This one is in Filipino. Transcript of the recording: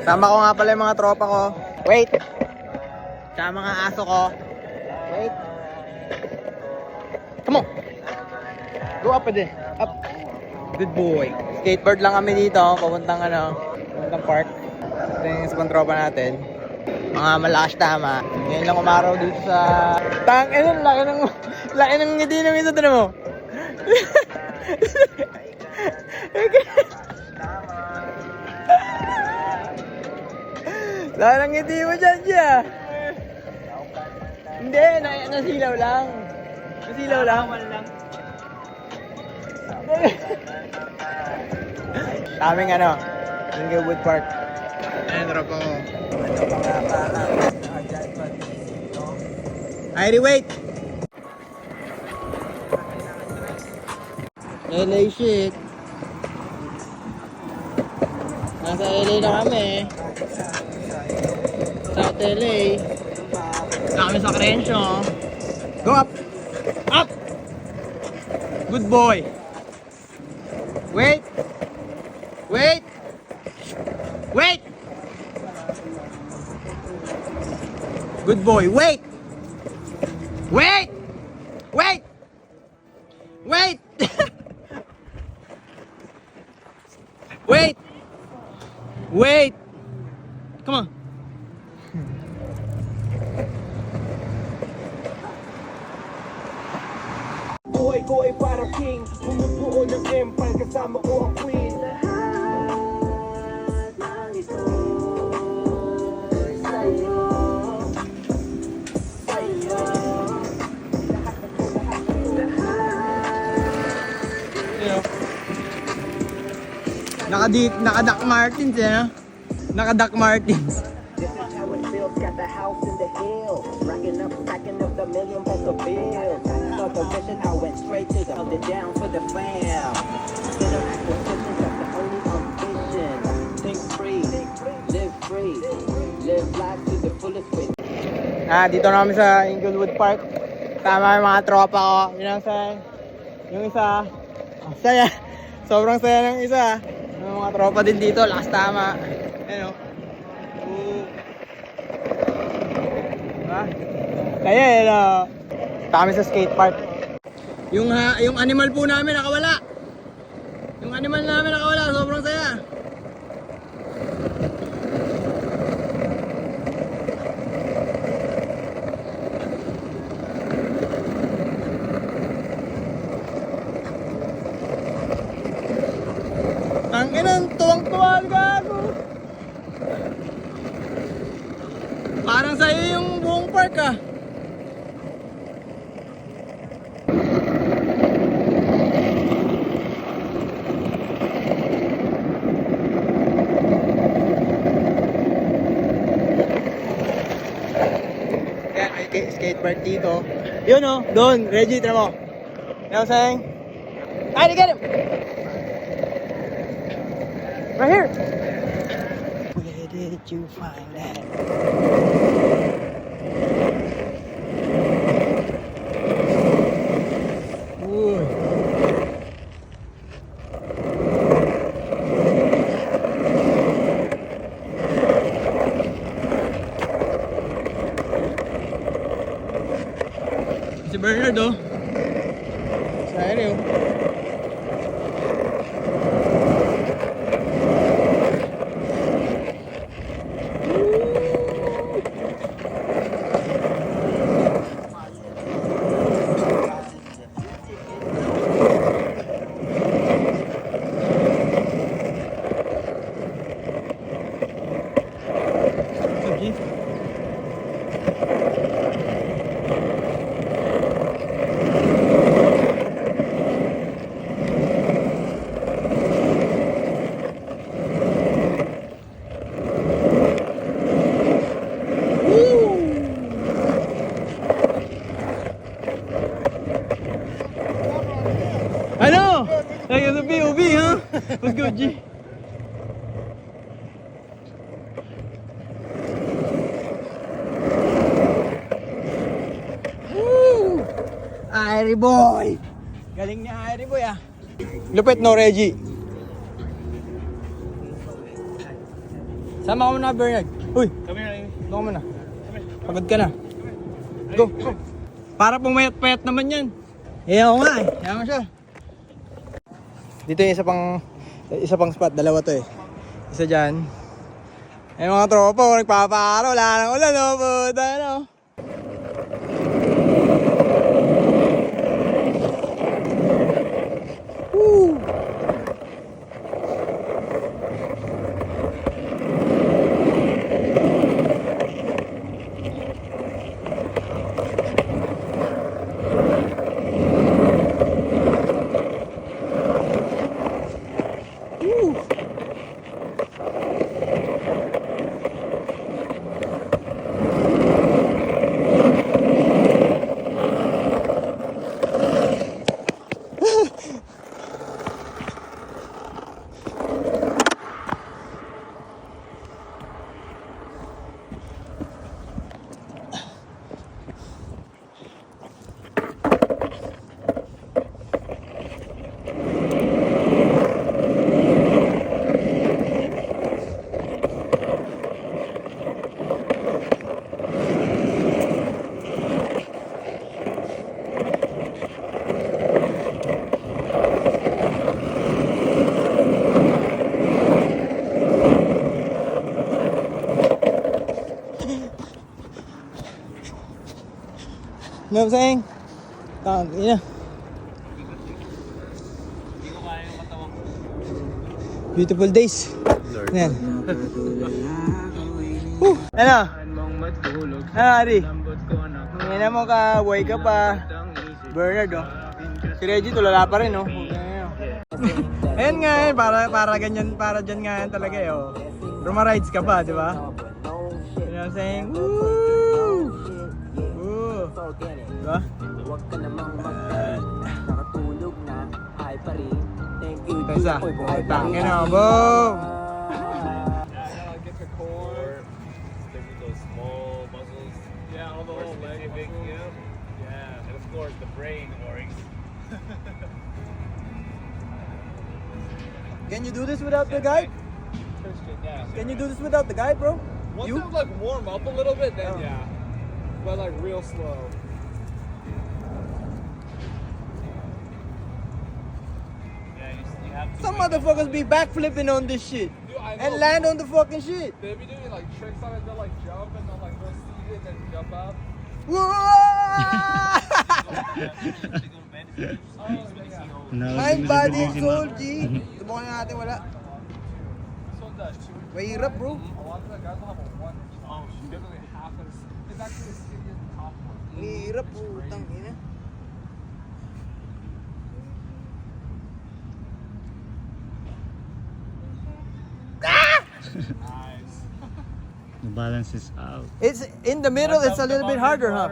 Tama ko nga pala yung mga tropa ko. Wait! Tsaka mga aso ko. Wait! Come on! Go up din. Up! Good boy. Skateboard lang kami dito. Papuntang park. Ito yung isang tropa natin. Mga malakas tama. Ngayon lang umaraw dito sa... laki ng ngiti ng isa. Tara mo. Laki ng ngiti mo dyan siya. Hindi, nasilaw lang. Nasilaw lang. Kaming Inglewood Park. Ayan, drop ako. Irie, wait! LA shit. Nasa LA na kami. South LA. Kami sa Crenshaw. Go up! Up! Good boy! Wait! Wait! Wait! Good boy, wait! Wait! Wait! Wait! Wait! Wait! Come on. Buhay ko ay para king, bumubuo ng empire, kasama ko ang queen. Naka-Doc Martens Naka-Doc Martens. This is how it feels, got the house in the hill, racking up the $1 million bills. Saw the vision, I went straight to the held it down for the fam. Instead of acquisitions, that's the only ambition. Think free, live life to the fullest with. Dito na kami sa Inglewood Park. Tama yung mga tropa ko. Yung isa. Saya. Sobrang saya ng isa. Yung mga tropa din dito. Lakas tama. Ayan o. Kaya yun o. Kami sa skate park. Yung animal po namin nakawala. Yung animal namin nakawala. Sobrang saya. Tanginan, tuwang-tuwa gago. Parang sa'yo yung buong park ah. Yan, may skate park dito. Yun oh, doon, Reggie, tira mo. You know what I'm saying? Alright, get him! Right here. Where did you find that? Ooh. Si Bernard oh. Sa aereo. Like the POV, huh? What's good, G? Woo! Irie boy! Galing niya Irie boy ah. Lupit no, Reggie? Sama ko muna, Bernard. Uy, Come here, Amy. doon ka muna. Pagod ka na. Go. Para pumayat-payat naman yan. Eh, ako nga eh. Kaya siya. Dito yung isa pang spot. Dalawa to eh. Isa dyan. Eh mga tropa, kung nagpapakaraw, wala nang ulan, no? Puta, no? Woo! Know what I'm saying? Ina. Beautiful days. Yan. Ano? Ano, Ari? Ngayon mo ka, buhay ka pa. Bernard, oh. Si Reggie, tulala pa rin, oh. Ayan nga, eh. Para ganyan, para dyan nga yan talaga, eh, oh. Roma rides ka pa, di ba? You know what I'm saying? Woo! Woo! Diba? Huwag ka namang nakatulog na, ay pa rin. Thank you, Isa. Tangin na, boom! Get the core. Stick with those small muscles. Yeah, all the whole leg muscles. Yeah, and of course the brain works. Can you do this without the guide? Yeah. Can you do this without the guide, bro? Once You? it like warm up a little bit, then Oh. yeah. But like real slow. Yeah, you have to. Some motherfuckers be backflipping on this shit Dude, I know. and land on the fucking shit. They be doing like tricks on it. They'll like jump and they'll like go see it and jump up. Whoa! Mind, body, and soul, G. Subukan na natin, wala. This one does too. Mahirap, bro. A lot of the guys will have a one. Oh, definitely half of this. It's actually the skinniest top one. Mahirap, putang ina. Nice. The balance is out. It's in the middle, it's a little bit harder, huh?